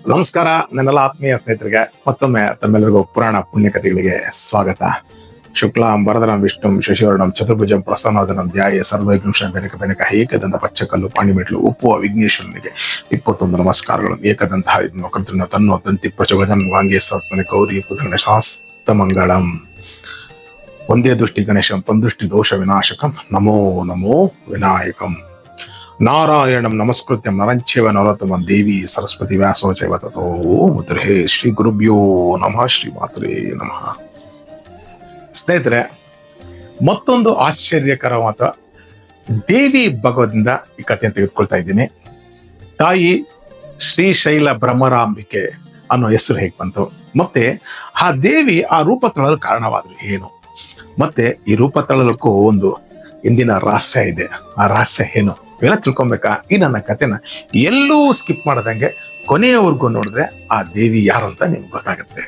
ನಮಸ್ಕಾರ ನನ್ನೆಲ್ಲ ಆತ್ಮೀಯ ಸ್ನೇಹಿತರಿಗೆ ಮತ್ತೊಮ್ಮೆ ತಮ್ಮೆಲ್ಲರಿಗೂ ಪುರಾಣ ಪುಣ್ಯಕಥೆಗಳಿಗೆ ಸ್ವಾಗತ. ಶುಕ್ಲಾಂ ವರದನಂ ವಿಷ್ಣುಂ ಶಶಿವರ್ಣಂ ಚತುರ್ಭುಜಂ ಪ್ರಸನ್ನವದನಂ ಧ್ಯಾಯೇ ಸರ್ವವಿಘ್ನೋಪಶಾಂತಯೇ ಬೆನಕ ಬೆನಕ ಏಕದಂತ ಪಚ್ಚಕಲ್ಲು ಪಾಣಿಮೆಟ್ಲು ಉಪ್ಪುವ ವಿಘ್ನೇಶ್ವರನಿಗೆ 21 ನಮಸ್ಕಾರಗಳು. ಏಕದಂತಹ ಇದನ್ನು ಕರ್ತೃನ ತನ್ನೋ ತಂತಿ ಪ್ರಚೋದನ ವಾಂಗೇ ಸತ್ಮನೆ ಗೌರಿ ಪುತ್ರನ ಶಾಸ್ತ್ರ ಮಂಗಳಂ. ಒಂದೇ ದೃಷ್ಟಿ ಗಣೇಶಂ ತಂದೃಷ್ಟಿ ದೋಷ ವಿನಾಶಕಂ ನಮೋ ನಮೋ ವಿನಾಯಕಂ. ನಾರಾಯಣಂ ನಮಸ್ಕೃತ್ಯಂ ನರಂಚೇವ ನರೋತ್ತಮಂ ದೇವಿ ಸರಸ್ವತಿ ವ್ಯಾಸೋ ಚೈವ ತಥೋ ಮುದ್ರೇ. ಶ್ರೀ ಗುರುಭ್ಯೋ ನಮಃ. ಶ್ರೀ ಮಾತ್ರೇ ನಮಃ. ಸ್ನೇಹಿತರೆ, ಮತ್ತೊಂದು ಆಶ್ಚರ್ಯಕರವಾದ ದೇವಿ ಭಗವದಿಂದ ಈ ಕಥೆಯನ್ನು ತೆಗೆದುಕೊಳ್ತಾ ಇದ್ದೀನಿ. ತಾಯಿ ಶ್ರೀಶೈಲ ಭ್ರಮರಾಂಬಿಕೆ ಅನ್ನೋ ಹೆಸರು ಹೇಗೆ ಬಂತು, ಮತ್ತೆ ಆ ದೇವಿ ಆ ರೂಪ ತಳಲು ಕಾರಣವಾದ್ರು ಏನು, ಮತ್ತೆ ಈ ರೂಪ ತಳಲಕ್ಕೂ ಒಂದು ಇಂದಿನ ರಹಸ್ಯ ಇದೆ. ಆ ರಹಸ್ಯ ಏನು ಇವೆಲ್ಲ ತಿಳ್ಕೊಬೇಕಾ? ಈ ನನ್ನ ಕಥೆನ ಎಲ್ಲೂ ಸ್ಕಿಪ್ ಮಾಡದಂಗೆ ಕೊನೆಯವರೆಗೂ ನೋಡಿದ್ರೆ ಆ ದೇವಿ ಯಾರು ಅಂತ ನಿಮ್ಗೆ ಗೊತ್ತಾಗುತ್ತೆ.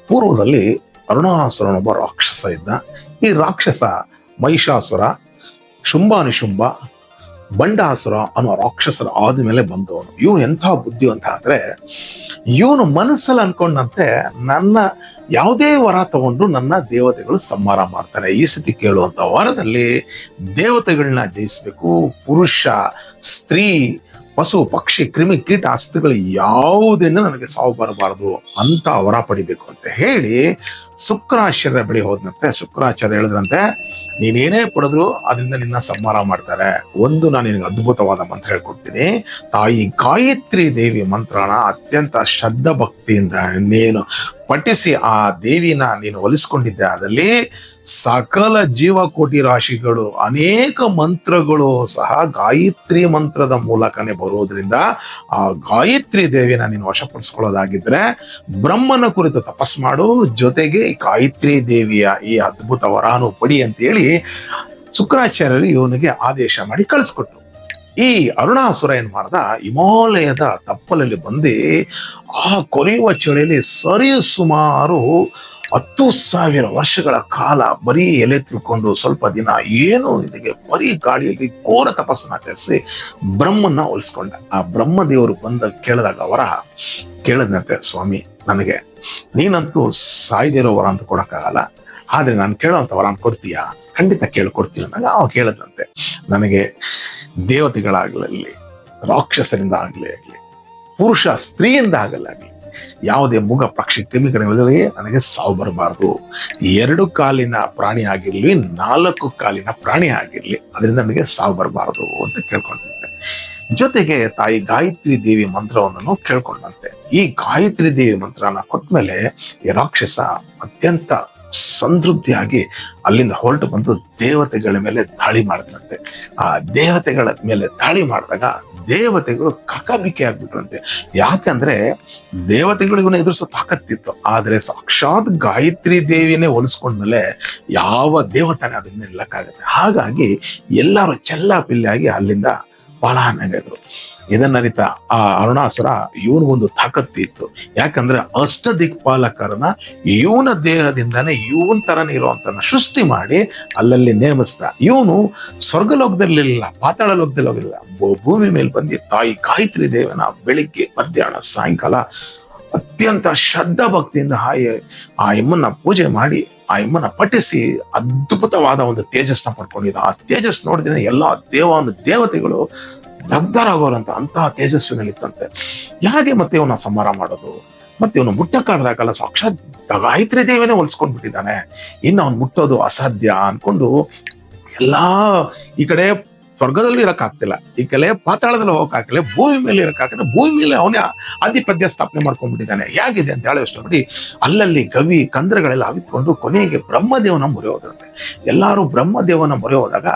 ಪೂರ್ವದಲ್ಲಿ ಅರುಣಾಸುರನೊಬ್ಬ ರಾಕ್ಷಸ ಇದ್ದ. ಈ ರಾಕ್ಷಸ ಮಹಿಷಾಸುರ, ಶುಂಭಾನಿಶುಂಭ, ಬಂಡಾಸುರ ಅನ್ನೋ ರಾಕ್ಷಸರ ಆದ್ಮೇಲೆ ಬಂದವನು. ಇವನು ಎಂಥ ಬುದ್ಧಿವಂತ ಅಂದ್ರೆ, ಇವನು ಮನಸ್ಸಲ್ಲಿ ಅನ್ಕೊಂಡಂತೆ ನನ್ನ ಯಾವುದೇ ವರ ತಗೊಂಡು ನನ್ನ ದೇವತೆಗಳು ಸಂಹಾರ ಮಾಡ್ತಾರೆ. ಈ ಸತಿ ಕೇಳುವಂತ ವರದಲ್ಲಿ ದೇವತೆಗಳನ್ನ ಜಯಿಸ್ಬೇಕು, ಪುರುಷ ಸ್ತ್ರೀ ಪಶು ಪಕ್ಷಿ ಕ್ರಿಮಿ ಕೀಟ ಅಸ್ತ್ರಗಳು ಯಾವುದರಿಂದ ನನಗೆ ಸಾವು ಬರಬಾರದು ಅಂತ ವರ ಪಡಿಬೇಕು ಅಂತ ಹೇಳಿ ಶುಕ್ರಾಚಾರ್ಯ ಬಳಿ ಹೋದ್ನಂತೆ. ಶುಕ್ರಾಚಾರ್ಯ ಹೇಳಿದ್ರಂತೆ, ನೀನೇನೇ ಪಡೆದ್ರು ಅದರಿಂದ ನಿನ್ನ ಸಂಹಾರ ಮಾಡ್ತಾರೆ. ನಾನು ನಿನಗೆ ಅದ್ಭುತವಾದ ಮಂತ್ರ ಹೇಳ್ಕೊಡ್ತೀನಿ. ತಾಯಿ ಗಾಯತ್ರಿ ದೇವಿ ಮಂತ್ರನ ಅತ್ಯಂತ ಶ್ರದ್ಧಾ ಭಕ್ತಿಯಿಂದ ನೀನು ಪಠಿಸಿ ಆ ದೇವಿನ ನೀನು ಒಲಿಸ್ಕೊಂಡಿದ್ದೆ, ಅದರಲ್ಲಿ ಸಕಲ ಜೀವಕೋಟಿ ರಾಶಿಗಳು ಅನೇಕ ಮಂತ್ರಗಳು ಸಹ ಗಾಯತ್ರಿ ಮಂತ್ರದ ಮೂಲಕನೇ ಬರೋದ್ರಿಂದ ಆ ಗಾಯತ್ರಿ ದೇವಿನ ನೀನು ವಶಪಡಿಸ್ಕೊಳ್ಳೋದಾಗಿದ್ರೆ ಬ್ರಹ್ಮನ ಕುರಿತು ತಪಸ್ ಮಾಡು, ಜೊತೆಗೆ ಗಾಯತ್ರಿ ದೇವಿಯ ಈ ಅದ್ಭುತ ವರಾನು ಪಡಿ ಅಂತ ಹೇಳಿ ಶುಕ್ರಾಚಾರ್ಯರು ಇವನಿಗೆ ಆದೇಶ ಮಾಡಿ ಕಳಿಸ್ಕೊಟ್ರು. ಈ ಅರುಣಾಸುರ ಏನ್ ಮಾಡ್ದ, ಹಿಮಾಲಯದ ತಪ್ಪಲಲ್ಲಿ ಬಂದು ಆ ಕೊರೆಯುವ ಚಳಿಯಲ್ಲಿ ಸರಿ ಸುಮಾರು 10,000 ವರ್ಷಗಳ ಕಾಲ ಬರೀ ಎಲೆ ತಿಳ್ಕೊಂಡು ಸ್ವಲ್ಪ ದಿನ ಏನು ಇದಕ್ಕೆ ಬರೀ ಗಾಳಿಯಲ್ಲಿ ಘೋರ ತಪಸ್ಸನ್ನ ಆಚರಿಸಿ ಬ್ರಹ್ಮನ್ನ ಒಲಿಸ್ಕೊಂಡ. ಆ ಬ್ರಹ್ಮದೇವರು ಬಂದ ಕೇಳಿದಾಗ ವರ ಕೇಳದ್ನಂತೆ, ಸ್ವಾಮಿ ನನಗೆ ನೀನಂತೂ ಸಾಯ್ದಿರೋ ವರ ಅಂತ ಕೊಡಕ್ಕಾಗಲ್ಲ, ಆದ್ರೆ ನಾನು ಕೇಳೋಂಥ ವರ ಕೊಡ್ತೀಯಾ? ಖಂಡಿತ ಕೇಳ್ಕೊಡ್ತೀನಿ ಅಂದಾಗ ಅವ ಕೇಳದ್ನಂತೆ, ನನಗೆ ದೇವತೆಗಳಾಗಲಿ ರಾಕ್ಷಸರಿಂದ ಆಗಲಿ ಪುರುಷ ಸ್ತ್ರೀಯಿಂದ ಆಗಲಾಗಲಿ ಯಾವುದೇ ಮುಗ ಪಕ್ಷಿ ಕ್ರಿಮಿಗಳಿಗೆ ನನಗೆ ಸಾವು ಬರಬಾರ್ದು. 2 ಕಾಲಿನ ಪ್ರಾಣಿ ಆಗಿರ್ಲಿ 4 ಕಾಲಿನ ಪ್ರಾಣಿ ಆಗಿರ್ಲಿ ಅದರಿಂದ ನನಗೆ ಸಾವು ಬರಬಾರದು ಅಂತ ಕೇಳ್ಕೊಂಡಂತೆ. ಜೊತೆಗೆ ತಾಯಿ ಗಾಯತ್ರಿ ದೇವಿ ಮಂತ್ರವನ್ನು ಕೇಳ್ಕೊಂಡಂತೆ. ಈ ಗಾಯತ್ರಿ ದೇವಿ ಮಂತ್ರನ ಕೊಟ್ಮೇಲೆ ಈ ರಾಕ್ಷಸ ಅತ್ಯಂತ ಸಂತೃಪ್ತಿಯಾಗಿ ಅಲ್ಲಿಂದ ಹೊರಟು ಬಂದು ದೇವತೆಗಳ ಮೇಲೆ ದಾಳಿ ಮಾಡಿದಂತೆ. ಆ ದೇವತೆಗಳ ಮೇಲೆ ದಾಳಿ ಮಾಡಿದಾಗ ದೇವತೆಗಳು ಕಕಾಬಿಕಿ ಆಗ್ಬಿಟ್ರಂತೆ. ಯಾಕಂದ್ರೆ ದೇವತೆಗಳಿಗೂ ಎದುರಿಸೋ ತಾಕತ್ತಿತ್ತು, ಆದ್ರೆ ಸಾಕ್ಷಾತ್ ಗಾಯತ್ರಿ ದೇವಿನೇ ಹೋಲಿಸ್ಕೊಂಡ್ಮೇಲೆ ಯಾವ ದೇವತಾನೆ ಅದನ್ನ ನಿಲ್ಲಕ್ಕಾಗತ್ತೆ. ಹಾಗಾಗಿ ಎಲ್ಲರೂ ಚೆಲ್ಲಾಪಿಲ್ಲಿಯಾಗಿ ಅಲ್ಲಿಂದ ಪಲಾಯನಗಾದ್ರು. ಇದನ್ನರಿತ ಆ ಅರುಣಾಸುರ ಇವನಿಗೊಂದು ತಾಕತ್ತು ಇತ್ತು. ಯಾಕಂದ್ರೆ ಅಷ್ಟ ದಿಕ್ಪಾಲಕರನ್ನ ಇವನ ದೇಹದಿಂದಾನೇ ಇವನ್ ತರನೇ ಇರುವಂತ ಸೃಷ್ಟಿ ಮಾಡಿ ಅಲ್ಲಲ್ಲಿ ನೇಮಿಸ್ದ. ಇವನು ಸ್ವರ್ಗಲೋಕದಲ್ಲಿಲ್ಲ, ಪಾತಾಳ ಲೋಕದಲ್ಲಿ ಹೋಗಿಲ್ಲ, ಭೂಮಿ ಮೇಲೆ ಬಂದು ತಾಯಿ ಗಾಯತ್ರಿ ದೇವನ ಬೆಳಿಗ್ಗೆ ಮಧ್ಯಾಹ್ನ ಸಾಯಂಕಾಲ ಅತ್ಯಂತ ಶ್ರದ್ಧಾ ಭಕ್ತಿಯಿಂದ ಆ ಎಮ್ಮನ್ನ ಪೂಜೆ ಮಾಡಿ ಆ ಎಮ್ಮನ್ನ ಪಠಿಸಿ ಅದ್ಭುತವಾದ ಒಂದು ತೇಜಸ್ನ ಪಡ್ಕೊಂಡಿದ್ದ. ಆ ತೇಜಸ್ ನೋಡಿದ್ರೆ ಎಲ್ಲಾ ದೇವತೆಗಳು ದಗ್ಧರಾಗೋರಂತ ಅಂತಹ ತೇಜಸ್ವಿನಲ್ಲಿತ್ತಂತೆ. ಹೇಗೆ ಮತ್ತೆ ಇವನ ಸಂಹಾರ ಮಾಡೋದು? ಮತ್ತೆ ಇವನು ಮುಟ್ಟಕ್ಕಾದ್ರಾಗಲ್ಲ, ಸಾಕ್ಷಾತ್ ಗಾಯತ್ರಿ ದೇವಿನೇ ಹೊಲಿಸ್ಕೊಂಡ್ಬಿಟ್ಟಿದ್ದಾನೆ, ಇನ್ನು ಅವ್ನು ಮುಟ್ಟೋದು ಅಸಾಧ್ಯ ಅನ್ಕೊಂಡು ಎಲ್ಲಾ ಈ ಕಡೆ ಸ್ವರ್ಗದಲ್ಲಿ ಇರಕ್ಕಾಗ್ತಿಲ್ಲ, ಈ ಕಡೆ ಪಾತಾಳದಲ್ಲಿ ಹೋಗಕ್ಕಾಗ್ತಿಲ್ಲ, ಭೂಮಿ ಮೇಲೆ ಇರಕ್ಕಾಗ್ತಿಲ್ಲ, ಭೂಮಿ ಮೇಲೆ ಅವನೇ ಆಧಿಪತ್ಯ ಸ್ಥಾಪನೆ ಮಾಡ್ಕೊಂಡ್ಬಿಟ್ಟಿದ್ದಾನೆ. ಹೇಗಿದೆ ಅಂತ ಹೇಳಿ ಯೋಚನೆ ಮಾಡಿ ಅಲ್ಲಲ್ಲಿ ಗವಿ ಕಂದ್ರಗಳೆಲ್ಲ ಅವಿತ್ಕೊಂಡು ಕೊನೆಗೆ ಬ್ರಹ್ಮದೇವನ ಮೊರೆ ಹೋದಂತೆ. ಎಲ್ಲಾರು ಬ್ರಹ್ಮದೇವನ ಮೊರೆ ಹೋದಾಗ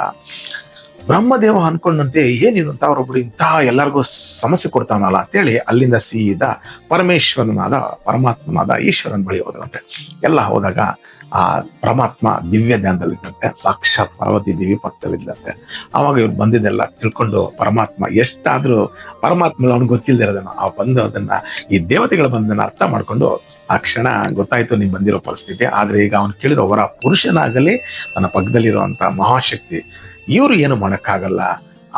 ಬ್ರಹ್ಮದೇವ ಅನ್ಕೊಂಡಂತೆ ಏನಿರು ಅಂತ ಅವ್ರೊಬ್ರು ಇಂಥ ಎಲ್ಲರಿಗೂ ಸಮಸ್ಯೆ ಕೊಡ್ತಾನಲ್ಲ ಅಂತೇಳಿ ಅಲ್ಲಿಂದ ಸೀದಾ ಪರಮಾತ್ಮನಾದ ಈಶ್ವರನ ಬಳಿ ಹೋದಂತೆ. ಎಲ್ಲ ಹೋದಾಗ ಆ ಪರಮಾತ್ಮ ದಿವ್ಯ ಧ್ಯಾನದಲ್ಲಿದ್ದಂತೆ, ಸಾಕ್ಷಾತ್ ಪಾರ್ವತಿ ದೇವಿ ಪಕ್ಕದಲ್ಲಿದ್ದಂತೆ. ಆವಾಗ ಇವ್ರು ಬಂದಿದ್ದೆಲ್ಲ ತಿಳ್ಕೊಂಡು ಪರಮಾತ್ಮ ಎಷ್ಟಾದ್ರೂ ಪರಮಾತ್ಮ ಅವ್ನಿಗೆ ಗೊತ್ತಿಲ್ಲದಿರೋದನ್ನ ಆ ಬಂದು ಅದನ್ನ ಈ ದೇವತೆಗಳು ಬಂದನ್ನ ಅರ್ಥ ಮಾಡ್ಕೊಂಡು ಆ ಕ್ಷಣ ಗೊತ್ತಾಯ್ತು ನೀನ್ ಬಂದಿರೋ ಪರಿಸ್ಥಿತಿ. ಆದ್ರೆ ಈಗ ಅವನು ಕೇಳಿರೋ ಅವರ ಪುರುಷನಾಗಲಿ ನನ್ನ ಪಕ್ಕದಲ್ಲಿರುವಂತ ಮಹಾಶಕ್ತಿ ಇವರು ಏನು ಮಾಡಕ್ಕಾಗಲ್ಲ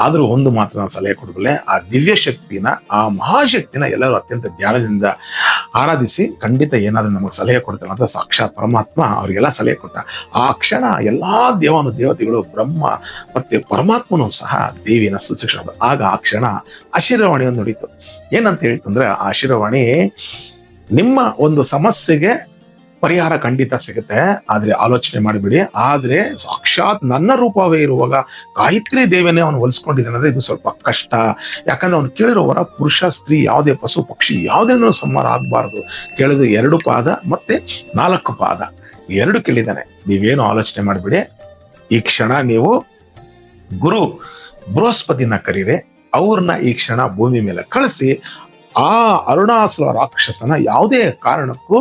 ಆದ್ರೂ ಒಂದು ಮಾತ್ರ ನಾನು ಸಲಹೆ ಕೊಡಬಲ್ಲೆ, ಆ ದಿವ್ಯ ಶಕ್ತಿನ, ಆ ಮಹಾಶಕ್ತಿನ ಎಲ್ಲರೂ ಅತ್ಯಂತ ಧ್ಯಾನದಿಂದ ಆರಾಧಿಸಿ ಖಂಡಿತ ಏನಾದ್ರೂ ನಮಗೆ ಸಲಹೆ ಕೊಡ್ತಾನೆ ಅಂತ ಸಾಕ್ಷಾತ್ ಪರಮಾತ್ಮ ಅವ್ರಿಗೆಲ್ಲ ಸಲಹೆ ಕೊಟ್ಟ. ಆ ಕ್ಷಣ ಎಲ್ಲಾ ದೇವತೆಗಳು, ಬ್ರಹ್ಮ ಮತ್ತೆ ಪರಮಾತ್ಮನೂ ಸಹ ದೇವಿನ ಸ್ತುತಿಸಿದ್ರು. ಆಗ ಆ ಕ್ಷಣ ಆಶೀರ್ವಾಣಿಯನ್ನು ನುಡಿತು. ಏನಂತ ಹೇಳ್ತಂದ್ರೆ, ಆ ಆಶೀರ್ವಾಣಿ, ನಿಮ್ಮ ಒಂದು ಸಮಸ್ಯೆಗೆ ಪರಿಹಾರ ಖಂಡಿತ ಸಿಗುತ್ತೆ, ಆದ್ರೆ ಆಲೋಚನೆ ಮಾಡಿಬಿಡಿ. ಆದ್ರೆ ಸಾಕ್ಷಾತ್ ನನ್ನ ರೂಪವೇ ಇರುವಾಗ ಗಾಯತ್ರಿ ದೇವಿಯನ್ನೇ ಅವನು ಹೋಲಿಸ್ಕೊಂಡಿದ್ದಾನೆ ಅಂದ್ರೆ ಇದು ಸ್ವಲ್ಪ ಕಷ್ಟ. ಯಾಕಂದ್ರೆ ಅವನು ಕೇಳಿರೋವರ ಪುರುಷ ಸ್ತ್ರೀ ಯಾವುದೇ ಪಶು ಪಕ್ಷಿ ಯಾವುದೇನೂ ಸಂಹಾರ ಆಗ್ಬಾರ್ದು. ಕೇಳಿದ 2 ಪಾದ ಮತ್ತೆ 4 ಪಾದ 2 ಕೇಳಿದ್ದಾನೆ. ನೀವೇನು ಆಲೋಚನೆ ಮಾಡಿಬಿಡಿ. ಈ ಕ್ಷಣ ನೀವು ಗುರು ಬೃಹಸ್ಪತಿನ ಕರೀರಿ, ಅವ್ರನ್ನ ಈ ಕ್ಷಣ ಭೂಮಿ ಮೇಲೆ ಕಳಿಸಿ ಆ ಅರುಣಾಸುರ ರಾಕ್ಷಸನ ಯಾವುದೇ ಕಾರಣಕ್ಕೂ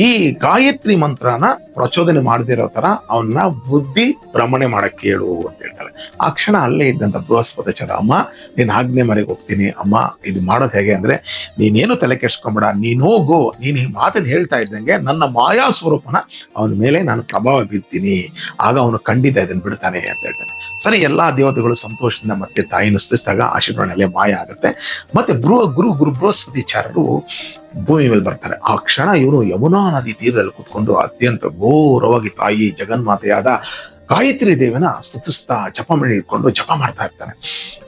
ಈ ಗಾಯತ್ರಿ ಮಂತ್ರನ ಪ್ರಚೋದನೆ ಮಾಡದಿರೋ ತರ ಅವನ್ನ ಬುದ್ಧಿ ಭ್ರಮಣೆ ಮಾಡಕ್ಕೆ ಹೇಳು ಅಂತ ಹೇಳ್ತಾಳೆ. ಆ ಕ್ಷಣ ಅಲ್ಲೇ ಇದ್ದಂತ ಬೃಹಸ್ಪತಿಚಾರ, ಅಮ್ಮ ನೀನ್ ಆಜ್ಞೆ ಮರೆಗೆ ಹೋಗ್ತೀನಿ ಅಮ್ಮ, ಇದು ಮಾಡೋದು ಹೇಗೆ ಅಂದ್ರೆ ನೀನೇನು ತಲೆ ಕೆಡ್ಸ್ಕೊಂಬೇಡ, ನೀನ್ ಹೋಗು, ನೀನ್ ಈ ಮಾತನ್ನ ಹೇಳ್ತಾ ಇದ್ದಂಗೆ ನನ್ನ ಮಾಯಾ ಸ್ವರೂಪನ ಅವನ ಮೇಲೆ ನಾನು ಪ್ರಭಾವ ಬೀರ್ತೀನಿ, ಆಗ ಅವನು ಖಂಡಿತ ಇದನ್ನು ಬಿಡ್ತಾನೆ ಅಂತ ಹೇಳ್ತಾನೆ. ಸರಿ, ಎಲ್ಲಾ ದೇವತೆಗಳು ಸಂತೋಷದಿಂದ ಮತ್ತೆ ತಾಯಿನ ಸ್ತುತಿಸಿದಾಗ ಆಶೀರ್ವಾಣಲ್ಲೇ ಮಾಯ ಆಗುತ್ತೆ. ಮತ್ತೆ ಗುರು ಬೃಹಸ್ಪತಿಚಾರರು ಭೂಮಿ ಮೇಲೆ ಬರ್ತಾರೆ. ಆ ಕ್ಷಣ ಇವನು ಯಮುನಾ ನದಿ ತೀರದಲ್ಲಿ ಕೂತ್ಕೊಂಡು ಅತ್ಯಂತ ಘೋರವಾಗಿ ತಾಯಿ ಜಗನ್ಮಾತೆಯಾದ ಗಾಯತ್ರಿ ದೇವಿನ ಸ್ತುತಿಸ್ತಾ ಜಪ ಮಾಡಿ ಇಟ್ಕೊಂಡು ಜಪ ಮಾಡ್ತಾ ಇರ್ತಾನೆ.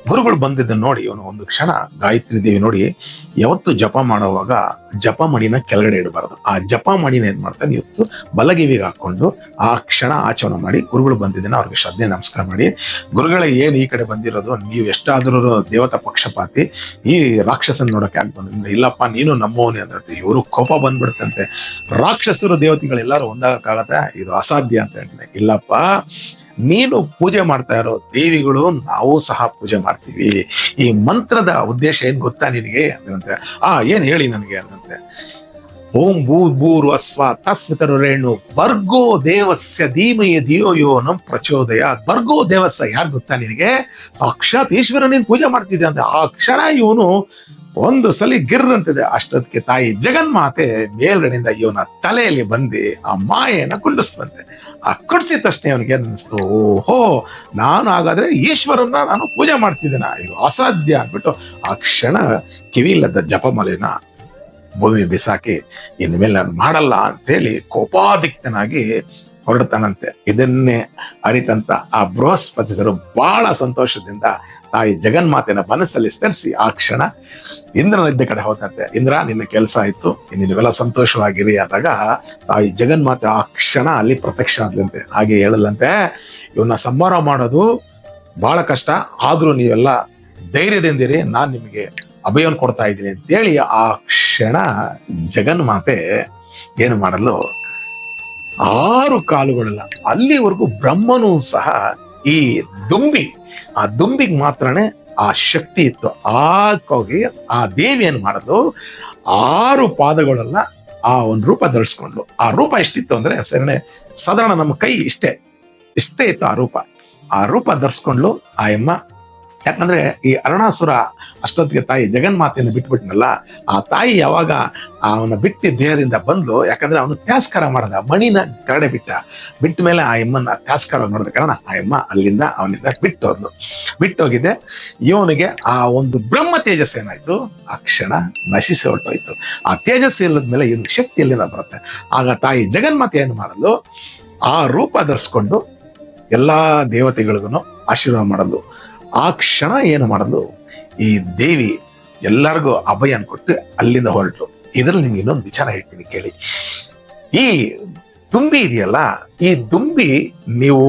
ಗುರುಗಳು ಬಂದಿದ್ದನ್ನು ನೋಡಿ ಇವನು ಒಂದು ಕ್ಷಣ ಗಾಯತ್ರಿ ದೇವಿ ನೋಡಿ, ಯಾವತ್ತು ಜಪ ಮಾಡುವಾಗ ಜಪಮಣಿನ ಕೆಳಗಡೆ ಇಡಬಾರದು. ಆ ಜಪಮಣಿನ ಏನ್ ಮಾಡ್ತಾನೆ, ಇವತ್ತು ಬಲಗಿವಿಗೆ ಹಾಕೊಂಡು ಆ ಕ್ಷಣ ಆಚರಣೆ ಮಾಡಿ ಗುರುಗಳು ಬಂದಿದ್ದೇನೆ ಅವ್ರಿಗೆ ಶ್ರದ್ಧೆ ನಮಸ್ಕಾರ ಮಾಡಿ, ಗುರುಗಳೇ ಏನ್ ಈ ಕಡೆ ಬಂದಿರೋದು, ನೀವು ಎಷ್ಟಾದ್ರೂ ದೇವತಾ ಪಕ್ಷಪಾತಿ, ಈ ರಾಕ್ಷಸನ್ ನೋಡಕ್ಕೆ ಯಾಕೆ ಬಂದ್ರೆ, ಇಲ್ಲಪ್ಪ ನೀನು ನಮ್ಮವನೇ ಅಂದ್ರೆ ಇವರು ಕೋಪ ಬಂದ್ಬಿಡ್ತಂತೆ, ರಾಕ್ಷಸರು ದೇವತೆಗಳೆಲ್ಲರೂ ಒಂದಾಗಕ್ಕಾಗತ್ತೆ, ಇದು ಅಸಾಧ್ಯ ಅಂತ ಹೇಳ್ತಾನೆ. ಇಲ್ಲಪ್ಪ, ನೀನು ಪೂಜೆ ಮಾಡ್ತಾ ಇರೋ ದೇವಿಗಳು ನಾವು ಸಹ ಪೂಜೆ ಮಾಡ್ತೀವಿ, ಈ ಮಂತ್ರದ ಉದ್ದೇಶ ಏನ್ ಗೊತ್ತಾ ನಿನಗೆ ಅಂತೆ. ಏನ್ ಹೇಳಿ ನನಗೆ ಅಂತೆ. ಓಂ ಭೂರ್ಭುವಸ್ವ ತಸ್ಮಿತರುರೇಣು ಭರ್ಗೋ ದೇವಸ್ಯ ಧೀಮಹಿ ಧಿಯೋ ಯೋ ನಃ ಪ್ರಚೋದಯಾತ್. ಭರ್ಗೋ ದೇವಸ್ಯ ಯಾರು ಗೊತ್ತಾ ನಿನಗೆ, ಸಾಕ್ಷಾತ್ ಈಶ್ವರ ನೀನು ಪೂಜೆ ಮಾಡ್ತಿದ್ದೆ ಅಂತ. ಆ ಕ್ಷಣ ಇವನು ಒಂದು ಸಲಿ ಗಿರ್ರಂತಿದೆ. ಅಷ್ಟೊತ್ತಿಗೆ ತಾಯಿ ಜಗನ್ಮಾತೆ ಮೇಲ್ಗಡೆಯಿಂದ ಇವನ ತಲೆಯಲ್ಲಿ ಬಂದು ಆ ಮಾಯೆಯನ್ನ ಕುಂಡಿಸ್ತಂತೆ. ಆ ಕುಡಿಸಿದ ತಕ್ಷಣ ಅವನಿಗೆ ಅನ್ನಿಸ್ತು, ಓಹೋ ನಾನು ಹಾಗಾದ್ರೆ ಈಶ್ವರನ್ನ ನಾನು ಪೂಜೆ ಮಾಡ್ತಿದ್ದೇನ, ಇದು ಅಸಾಧ್ಯ ಅಂದ್ಬಿಟ್ಟು ಆ ಕ್ಷಣ ಕಿವಿಯಿಲ್ಲದ ಜಪಮಾಲೆನ ಭೂಮಿ ಬಿಸಾಕಿ ಇನ್ಮೇಲೆ ನಾನು ಮಾಡಲ್ಲ ಅಂತೇಳಿ ಕೋಪಾಧಿಕ್ತನಾಗಿ ಹೊರಡ್ತಾನಂತೆ. ಇದನ್ನೇ ಅರಿತಂತ ಆ ಬೃಹಸ್ಪತಿಸರು ಬಹಳ ಸಂತೋಷದಿಂದ ತಾಯಿ ಜಗನ್ಮಾತೆನ ಮನಸ್ಸಲ್ಲಿ ಸ್ತರಿಸಿ ಆ ಕ್ಷಣ ಇಂದ್ರನಿದ್ದ ಕಡೆ ಹೋದಂತೆ. ಇಂದ್ರ, ನಿನ್ನ ಕೆಲಸ ಆಯ್ತು, ನೀವೆಲ್ಲ ಸಂತೋಷವಾಗಿರಿ ಆದಾಗ ತಾಯಿ ಜಗನ್ಮಾತೆ ಆ ಕ್ಷಣ ಅಲ್ಲಿ ಪ್ರತ್ಯಕ್ಷ ಆದ್ಲಂತೆ. ಹಾಗೆ ಹೇಳಲ್ಲಂತೆ, ಇವನ್ನ ಸಂಹಾರ ಮಾಡೋದು ಬಹಳ ಕಷ್ಟ, ಆದ್ರೂ ನೀವೆಲ್ಲ ಧೈರ್ಯದಿಂದಿರಿ, ನಾನ್ ನಿಮಗೆ ಅಭಯವನ್ನು ಕೊಡ್ತಾ ಇದ್ದೀನಿ ಅಂತೇಳಿ ಆ ಕ್ಷಣ ಜಗನ್ಮಾತೆ ಏನು ಮಾಡಲು 6 ಕಾಲುಗಳಲ್ಲ, ಅಲ್ಲಿವರೆಗೂ ಬ್ರಹ್ಮನೂ ಸಹ ಈ ಆ ದುಂಬಿಗೆ ಮಾತ್ರನೇ ಆ ಶಕ್ತಿ ಇತ್ತು. ಹೋಗಿ ಆ ದೇವಿ ಏನ್ ಮಾಡೋದು, 6 ಪಾದಗಳೆಲ್ಲ ಆ ಒಂದು ರೂಪ ಧರಿಸ್ಕೊಂಡು, ಆ ರೂಪ ಎಷ್ಟಿತ್ತು ಅಂದ್ರೆ ಸಾಧಾರಣ ನಮ್ಮ ಕೈ ಇಷ್ಟೇ ಇತ್ತು ಆ ರೂಪ ಧರಿಸ್ಕೊಂಡು ಆ ಎಮ್ಮ. ಯಾಕಂದ್ರೆ ಈ ಅರುಣಾಸುರ ಅಷ್ಟೊತ್ತಿಗೆ ತಾಯಿ ಜಗನ್ಮಾತೆಯನ್ನು ಬಿಟ್ಬಿಟ್ನಲ್ಲ, ಆ ತಾಯಿ ಯಾವಾಗ ಅವನ ಬಿಟ್ಟಿ ದೇಹದಿಂದ ಬಂದು, ಯಾಕಂದ್ರೆ ಅವನು ತ್ಯಾಸ್ಕಾರ ಮಾಡದ, ಮಣಿನ ಕರಡೆ ಬಿಟ್ಟ ಮೇಲೆ ಆ ಎಮ್ಮನ್ನ ತ್ಯಾಸ್ಕಾರ ಮಾಡಿದ ಕಾರಣ ಆ ಎಮ್ಮ ಅಲ್ಲಿಂದ ಅವನಿಂದ ಬಿಟ್ಟೋಗಿದೆ. ಇವನಿಗೆ ಆ ಒಂದು ಬ್ರಹ್ಮ ತೇಜಸ್ ಏನಾಯ್ತು, ಆ ಕ್ಷಣ ನಶಿಸಿ ಹೊರಟೋಯ್ತು. ಆ ತೇಜಸ್ಸು ಇಲ್ಲದ್ಮೇಲೆ ಇವನಿಗೆ ಶಕ್ತಿ ಎಲ್ಲಿಂದ ಬರುತ್ತೆ. ಆಗ ತಾಯಿ ಜಗನ್ಮಾತೆ ಏನು ಮಾಡಲು, ಆ ರೂಪ ಧರಿಸ್ಕೊಂಡು ಎಲ್ಲಾ ದೇವತೆಗಳಿಗೂ ಆಶೀರ್ವಾದ ಮಾಡಲು. ಆ ಕ್ಷಣ ಏನು ಮಾಡಲು, ಈ ದೇವಿ ಎಲ್ಲರಿಗೂ ಅಭಯ ಕೊಟ್ಟು ಅಲ್ಲಿಂದ ಹೊರಟು. ಇದರಲ್ಲಿ ನಿಮ್ಗೆ ಇನ್ನೊಂದು ವಿಚಾರ ಹೇಳ್ತೀನಿ ಕೇಳಿ. ಈ ದುಂಬಿ ಇದೆಯಲ್ಲ, ಈ ದುಂಬಿ ನೀವು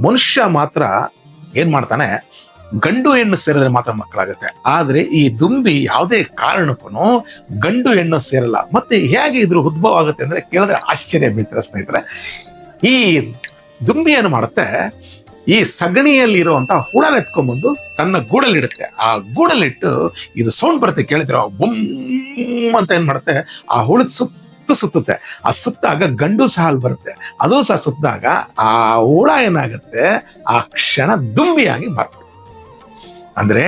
ಮನುಷ್ಯ ಮಾತ್ರ ಏನ್ ಮಾಡ್ತಾನೆ, ಗಂಡು ಹೆಣ್ಣು ಸೇರಿದ್ರೆ ಮಾತ್ರ ಮಕ್ಕಳಾಗುತ್ತೆ. ಆದ್ರೆ ಈ ದುಂಬಿ ಯಾವುದೇ ಕಾರಣಕ್ಕೂ ಗಂಡು ಹೆಣ್ಣು ಸೇರಲ್ಲ. ಮತ್ತೆ ಹೇಗೆ ಇದ್ರ ಉದ್ಭವ ಆಗುತ್ತೆ ಅಂದ್ರೆ ಕೇಳಿದ್ರೆ ಆಶ್ಚರ್ಯ ಬೀಳ್ತಾರೆ ಸ್ನೇಹಿತರೆ. ಈ ದುಂಬಿ ಏನು ಮಾಡುತ್ತೆ, ಈ ಸಗಣಿಯಲ್ಲಿ ಇರುವಂತಹ ಹುಳನ ಎತ್ಕೊಂಡ್ಬಂದು ತನ್ನ ಗೂಡಲ್ಲಿಡುತ್ತೆ. ಆ ಗೂಡಲ್ಲಿಟ್ಟು ಇದು ಸೌಂಡ್ ಬರುತ್ತೆ, ಕೇಳಿದ್ರೆ ಬುಮ್ ಅಂತ ಏನ್ ಮಾಡುತ್ತೆ, ಆ ಹುಳದ ಸುತ್ತುತ್ತೆ. ಆ ಸುತ್ತಾಗ ಗಂಡು ಸಹ ಅಲ್ಲಿ ಬರುತ್ತೆ. ಅದು ಸಹ ಸುತ್ತಾಗ ಆ ಹುಳ ಏನಾಗುತ್ತೆ, ಆ ಕ್ಷಣ ದುಂಬಿಯಾಗಿ ಮಾರ್ಪಡುತ್ತೆ. ಅಂದ್ರೆ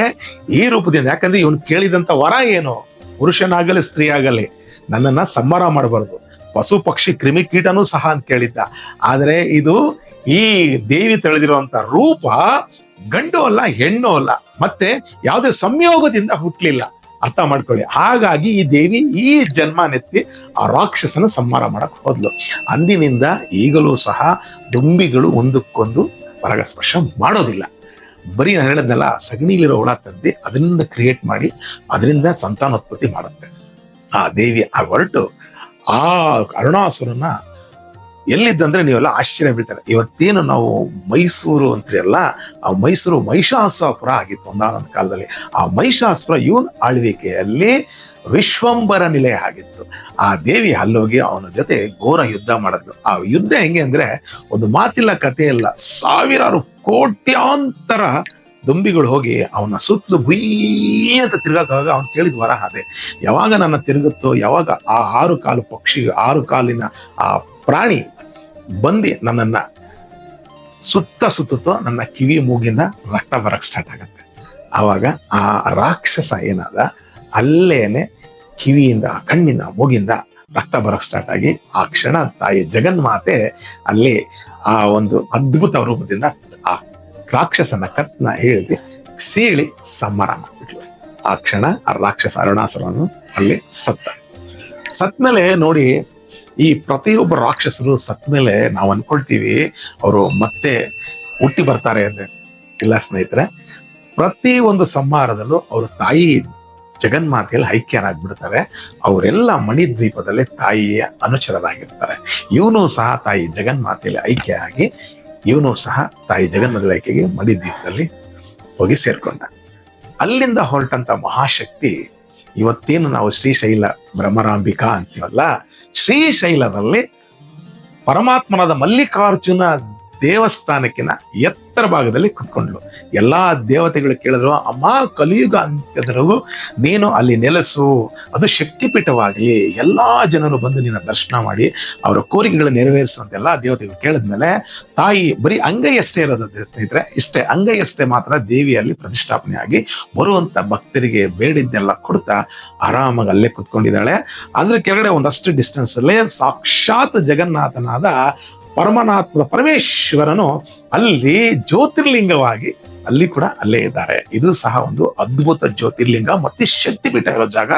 ಈ ರೂಪದಿಂದ, ಯಾಕಂದ್ರೆ ಇವನು ಕೇಳಿದಂತ ವರ ಏನು, ಪುರುಷನಾಗಲಿ ಸ್ತ್ರೀ ಆಗಲಿ ನನ್ನನ್ನ ಸಂಹಾರ ಮಾಡಬಾರ್ದು, ಪಶು ಪಕ್ಷಿ ಕ್ರಿಮಿ ಕೀಟನೂ ಸಹ ಅಂತ ಕೇಳಿದ್ದ. ಆದ್ರೆ ಇದು ಈ ದೇವಿ ತಳೆದಿರುವಂತ ರೂಪ ಗಂಡು ಅಲ್ಲ, ಹೆಣ್ಣು ಅಲ್ಲ, ಮತ್ತೆ ಯಾವುದೇ ಸಂಯೋಗದಿಂದ ಹುಟ್ಟಲಿಲ್ಲ. ಅರ್ಥ ಮಾಡ್ಕೊಳ್ಳಿ. ಹಾಗಾಗಿ ಈ ದೇವಿ ಈ ಜನ್ಮನೆತ್ತಿ ಆ ರಾಕ್ಷಸನ ಸಂಹಾರ ಮಾಡಕ್ ಹೋದ್ಲು. ಅಂದಿನಿಂದ ಈಗಲೂ ಸಹ ದುಂಬಿಗಳು ಒಂದಕ್ಕೊಂದು ಪರಾಗಸ್ಪರ್ಶ ಮಾಡೋದಿಲ್ಲ. ಬರೀ ನಾನು ಹೇಳಿದ್ನಲ್ಲ, ಸಗಣಿಲಿರೋ ಹುಳ ತಂದು ಅದರಿಂದ ಕ್ರಿಯೇಟ್ ಮಾಡಿ ಅದರಿಂದ ಸಂತಾನೋತ್ಪತ್ತಿ ಮಾಡುತ್ತೆ. ಆ ದೇವಿ ಆ ಹೊರಟು ಆ ಅರುಣಾಸುರನ ಎಲ್ಲಿದ್ದಂದ್ರೆ ನೀವೆಲ್ಲ ಆಶ್ಚರ್ಯ ಬೀಳ್ತಾರೆ. ಇವತ್ತೇನು ನಾವು ಮೈಸೂರು ಅಂತೀರಲ್ಲ, ಆ ಮೈಸೂರು ಮಹಿಷಾಸುರ ಆಗಿತ್ತು ಒಂದಾನೊಂದು ಕಾಲದಲ್ಲಿ. ಆ ಮಹಿಷಾಸುರ ಇವನ್ ಆಳ್ವಿಕೆಯಲ್ಲಿ ವಿಶ್ವಂಬರ ನಿಲಯ ಆಗಿತ್ತು. ಆ ದೇವಿ ಅಲ್ಲೋಗಿ ಅವನ ಜೊತೆ ಘೋರ ಯುದ್ಧ ಮಾಡಿದ್ಲು. ಆ ಯುದ್ಧ ಹೆಂಗೆ ಅಂದ್ರೆ ಒಂದು ಮಾತಿಲ್ಲ, ಕಥೆ ಇಲ್ಲ, ಸಾವಿರಾರು ಕೋಟ್ಯಾಂತರ ದುಂಬಿಗಳು ಹೋಗಿ ಅವನ ಸುತ್ತಲೂ ಬುಯ್ ಅಂತ ತಿರ್ಗಾಕಾಗ ಅವ್ನು ಕೇಳಿದ ವರ ಅದೇ, ಯಾವಾಗ ನನ್ನ ತಿರುಗುತ್ತೋ, ಯಾವಾಗ ಆ 6 ಕಾಲು ಪಕ್ಷಿ, 6 ಕಾಲಿನ ಆ ಪ್ರಾಣಿ ಬಂದು ನನ್ನನ್ನ ಸುತ್ತುತ್ತೋ ನನ್ನ ಕಿವಿ ಮೂಗಿಂದ ರಕ್ತ ಬರಕ್ ಸ್ಟಾರ್ಟ್ ಆಗತ್ತೆ. ಆವಾಗ ಆ ರಾಕ್ಷಸ ಏನಾದ ಅಲ್ಲೇನೆ ಕಿವಿಯಿಂದ, ಕಣ್ಣಿಂದ, ಮೂಗಿಂದ ರಕ್ತ ಬರಕ್ ಸ್ಟಾರ್ಟ್ ಆಗಿ ಆ ಕ್ಷಣ ತಾಯಿ ಜಗನ್ಮಾತೆ ಅಲ್ಲಿ ಆ ಒಂದು ಅದ್ಭುತ ರೂಪದಿಂದ ಆ ರಾಕ್ಷಸನ ಕತ್ನ ಹಿಡಿದು ಸೀಳಿ ಸಂಹಾರ ಮಾಡ್ಬಿಟ್ಲು. ಆ ಕ್ಷಣ ಆ ರಾಕ್ಷಸ ಅರುಣಾಸುರನು ಅಲ್ಲಿ ಸತ್ಮೇಲೆ ನೋಡಿ, ಈ ಪ್ರತಿಯೊಬ್ಬ ರಾಕ್ಷಸರು ಸತ್ಮೇಲೆ ನಾವು ಅನ್ಕೊಳ್ತೀವಿ ಅವರು ಮತ್ತೆ ಹುಟ್ಟಿ ಬರ್ತಾರೆ ಅಂತ. ಇಲ್ಲ ಸ್ನೇಹಿತರೆ, ಪ್ರತಿ ಒಂದು ಸಂಹಾರದಲ್ಲೂ ಅವರು ತಾಯಿ ಜಗನ್ಮಾತೆಯಲ್ಲಿ ಐಕ್ಯರಾಗ್ಬಿಡ್ತಾರೆ. ಅವರೆಲ್ಲ ಮಣಿದ್ವೀಪದಲ್ಲಿ ತಾಯಿಯ ಅನುಚರರಾಗಿರ್ತಾರೆ. ಇವನು ಸಹ ತಾಯಿ ಜಗನ್ಮಾತೆಯಲ್ಲಿ ಐಕ್ಯ ಆಗಿ ಇವನು ಸಹ ತಾಯಿ ಜಗನ್ಮಾತೆಯಲ್ಲಿ ಐಕ್ಯಗೆ ಮಣಿದ್ವೀಪದಲ್ಲಿ ಹೋಗಿ ಸೇರ್ಕೊಂಡ. ಅಲ್ಲಿಂದ ಹೊರಟಂತ ಮಹಾಶಕ್ತಿ ಇವತ್ತೇನು ನಾವು ಶ್ರೀಶೈಲ ಭ್ರಮರಾಂಬಿಕಾ ಅಂತೀವಲ್ಲ, ಶ್ರೀಶೈಲದಲ್ಲಿ ಪರಮಾತ್ಮನಾದ ಮಲ್ಲಿಕಾರ್ಜುನ ದೇವಸ್ಥಾನಕ್ಕಿನ ಎತ್ತರ ಭಾಗದಲ್ಲಿ ಕುತ್ಕೊಂಡ್ಲು. ಎಲ್ಲಾ ದೇವತೆಗಳು ಕೇಳಿದ್ರು, ಅಮ್ಮ ಕಲಿಯುಗ ಅಂತ್ಯದವರೆಗೂ ನೀನು ಅಲ್ಲಿ ನೆಲೆಸು, ಅದು ಶಕ್ತಿಪೀಠವಾಗಲಿ, ಎಲ್ಲಾ ಜನರು ಬಂದು ನಿನ್ನ ದರ್ಶನ ಮಾಡಿ ಅವರ ಕೋರಿಕೆಗಳು ನೆರವೇರಿಸುವಂತ ಎಲ್ಲಾ ದೇವತೆಗಳು ಕೇಳಿದ್ಮೇಲೆ ತಾಯಿ ಬರೀ ಅಂಗೈಯಷ್ಟೇ ಇರೋದು ಸ್ನೇಹಿತರೆ, ಇಷ್ಟೇ ಅಂಗೈಯಷ್ಟೇ ಮಾತ್ರ ದೇವಿಯಲ್ಲಿ ಪ್ರತಿಷ್ಠಾಪನೆ ಆಗಿ ಬರುವಂತ ಭಕ್ತರಿಗೆ ಬೇಡಿದ್ದೆಲ್ಲ ಕೊಡ್ತಾ ಆರಾಮಾಗಿ ಅಲ್ಲೇ ಕುತ್ಕೊಂಡಿದ್ದಾಳೆ. ಅದ್ರ ಕೆಳಗಡೆ ಒಂದಷ್ಟು ಡಿಸ್ಟೆನ್ಸ್ ಅಲ್ಲೇ ಸಾಕ್ಷಾತ್ ಜಗನ್ನಾಥನಾದ ಪರಮೇಶ್ವರನು ಅಲ್ಲಿ ಜ್ಯೋತಿರ್ಲಿಂಗವಾಗಿ ಅಲ್ಲಿ ಕೂಡ ಅಲ್ಲೇ ಇದ್ದಾರೆ. ಇದು ಸಹ ಒಂದು ಅದ್ಭುತ ಜ್ಯೋತಿರ್ಲಿಂಗ ಮತ್ತೆ ಶಕ್ತಿಪೀಠ ಇರೋ ಜಾಗ.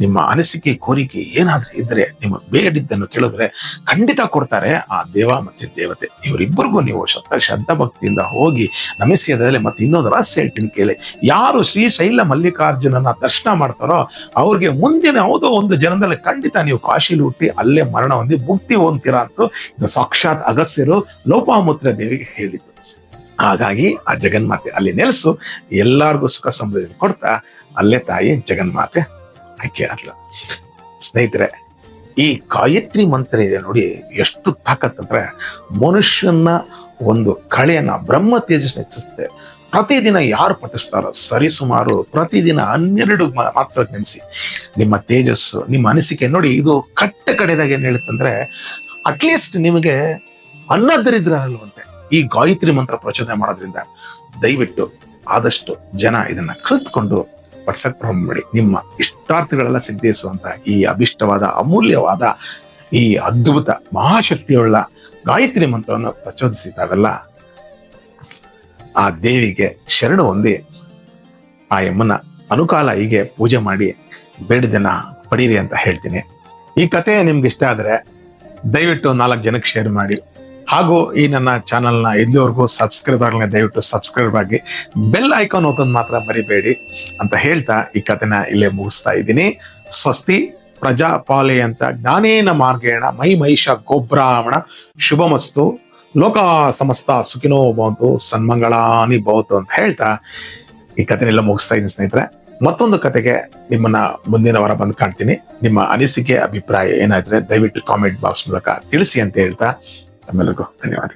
ನಿಮ್ಮ ಅನಿಸಿಕೆ, ಕೋರಿಕೆ ಏನಾದ್ರೂ ಇದ್ರೆ, ನಿಮ್ಮ ಬೇಡಿದ್ದನ್ನು ಕೇಳಿದ್ರೆ ಖಂಡಿತ ಕೊಡ್ತಾರೆ ಆ ದೇವ ಮತ್ತೆ ದೇವತೆ. ಇವರಿಬ್ಬರಿಗೂ ನೀವು ಶ್ರದ್ಧಾ ಭಕ್ತಿಯಿಂದ ಹೋಗಿ ನಮಿಸಿದಲ್ಲಿ. ಮತ್ತೆ ಇನ್ನೊಂದು ರಹಸ್ಯ ಹೇಳ್ತೀನಿ ಕೇಳಿ. ಯಾರು ಶ್ರೀಶೈಲ ಮಲ್ಲಿಕಾರ್ಜುನನ ದರ್ಶನ ಮಾಡ್ತಾರೋ ಅವ್ರಿಗೆ ಮುಂದಿನ ಯಾವುದೋ ಒಂದು ಜನದಲ್ಲಿ ಖಂಡಿತ ನೀವು ಕಾಶಿಲಿ ಹುಟ್ಟಿ ಅಲ್ಲೇ ಮರಣ ಹೊಂದಿ ಮುಕ್ತಿ ಹೊಂದ್ತೀರಾ ಅಂತ ಇದು ಸಾಕ್ಷಾತ್ ಅಗಸ್ತ್ಯರು ಲೋಪಾಮುದ್ರ ದೇವಿಗೆ ಹೇಳಿದ್ದು. ಹಾಗಾಗಿ ಆ ಜಗನ್ಮಾತೆ ಅಲ್ಲಿ ನೆಲೆಸು, ಎಲ್ಲಾರ್ಗೂ ಸುಖ ಸಮೃದ್ಧಿ ಕೊಡ್ತಾ ಅಲ್ಲೇ ತಾಯಿ ಜಗನ್ಮಾತೆ ಆಯ್ಕೆ ಆದ್ಲು. ಸ್ನೇಹಿತರೆ, ಈ ಗಾಯತ್ರಿ ಮಂತ್ರ ಇದೆ ನೋಡಿ, ಎಷ್ಟು ತಾಕತ್ ಅಂದ್ರೆ ಮನುಷ್ಯನ ಒಂದು ಕಳೆಯನ್ನ ಬ್ರಹ್ಮ ತೇಜಸ್ ಹೆಚ್ಚಿಸುತ್ತೆ. ಪ್ರತಿದಿನ ಯಾರು ಪಠಿಸ್ತಾರೋ ಸರಿಸುಮಾರು ಪ್ರತಿದಿನ 12 ಮಾತ್ರ ನೆನೆಸಿ ನಿಮ್ಮ ತೇಜಸ್ಸು, ನಿಮ್ಮ ಅನಿಸಿಕೆ ನೋಡಿ. ಇದು ಕಡೆದಾಗ ಏನ್ ಹೇಳುತ್ತಂದ್ರೆ, ಅಟ್ಲೀಸ್ಟ್ ನಿಮಗೆ ಅನ್ನದರಿದ್ರ ಅಲ್ವಂತೆ ಈ ಗಾಯತ್ರಿ ಮಂತ್ರ ಪ್ರಚೋದನೆ ಮಾಡೋದ್ರಿಂದ. ದಯವಿಟ್ಟು ಆದಷ್ಟು ಜನ ಇದನ್ನ ಕಲ್ತ್ಕೊಂಡು ಪಠಿಸಕ್ ಪ್ರಾರಂಭ ಮಾಡಿ. ನಿಮ್ಮ ಇಷ್ಟಾರ್ಥಗಳೆಲ್ಲ ಸಿದ್ಧಿಸುವಂತ ಈ ಅಭಿಷ್ಟವಾದ, ಅಮೂಲ್ಯವಾದ, ಈ ಅದ್ಭುತ ಮಹಾಶಕ್ತಿಯುಳ್ಳ ಗಾಯತ್ರಿ ಮಂತ್ರವನ್ನು ಪ್ರಚೋದಿಸಿ ತಾವೆಲ್ಲ ಆ ದೇವಿಗೆ ಶರಣು ಹೊಂದಿ ಆ ಯಮ್ಮನ ಅನುಕಾಲ ಹೀಗೆ ಪೂಜೆ ಮಾಡಿ ಬೇಡಿದ್ದನ್ನ ಪಡೀರಿ ಅಂತ ಹೇಳ್ತೀನಿ. ಈ ಕಥೆ ನಿಮ್ಗೆ ಇಷ್ಟ ಆದ್ರೆ ದಯವಿಟ್ಟು 4 ಜನಕ್ಕೆ ಶೇರ್ ಮಾಡಿ. ಹಾಗೂ ಈ ನನ್ನ ಚಾನಲ್ನ ಇಲ್ಲಿವರೆಗೂ ಸಬ್ಸ್ಕ್ರೈಬ್ ಆಗಲಿ, ದಯವಿಟ್ಟು ಸಬ್ಸ್ಕ್ರೈಬ್ ಆಗಿ ಬೆಲ್ ಐಕಾನ್ ಓದೋದು ಮಾತ್ರ ಮರಿಬೇಡಿ ಅಂತ ಹೇಳ್ತಾ ಈ ಕಥೆನ ಇಲ್ಲೇ ಮುಗಿಸ್ತಾ ಇದ್ದೀನಿ. ಸ್ವಸ್ತಿ ಪ್ರಜಾಪಾಲೆ ಅಂತ ಜ್ಞಾನೇನ ಮಾರ್ಗೇಣ ಮೈ ಮಹಿಷ ಗೋಬ್ರಾಹ್ಮಣ ಶುಭಮಸ್ತು ಲೋಕ ಸಮಸ್ತ ಸುಖಿನೋ ಭವಂತು ಸನ್ಮಂಗಳಾನಿ ಭವತು ಅಂತ ಹೇಳ್ತಾ ಈ ಕಥೆನೆಲ್ಲ ಮುಗಿಸ್ತಾ ಇದ್ದೀನಿ ಸ್ನೇಹಿತರೆ. ಮತ್ತೊಂದು ಕತೆಗೆ ನಿಮ್ಮನ್ನ ಮುಂದಿನ ವಾರ ಬಂದು ಕಾಣ್ತೀನಿ. ನಿಮ್ಮ ಅನಿಸಿಕೆ, ಅಭಿಪ್ರಾಯ ಏನಾದ್ರೆ ದಯವಿಟ್ಟು ಕಾಮೆಂಟ್ ಬಾಕ್ಸ್ ಮೂಲಕ ತಿಳಿಸಿ ಅಂತ ಹೇಳ್ತಾ ತಮ್ಮೆಲ್ಲರಿಗೂ ಧನ್ಯವಾದ.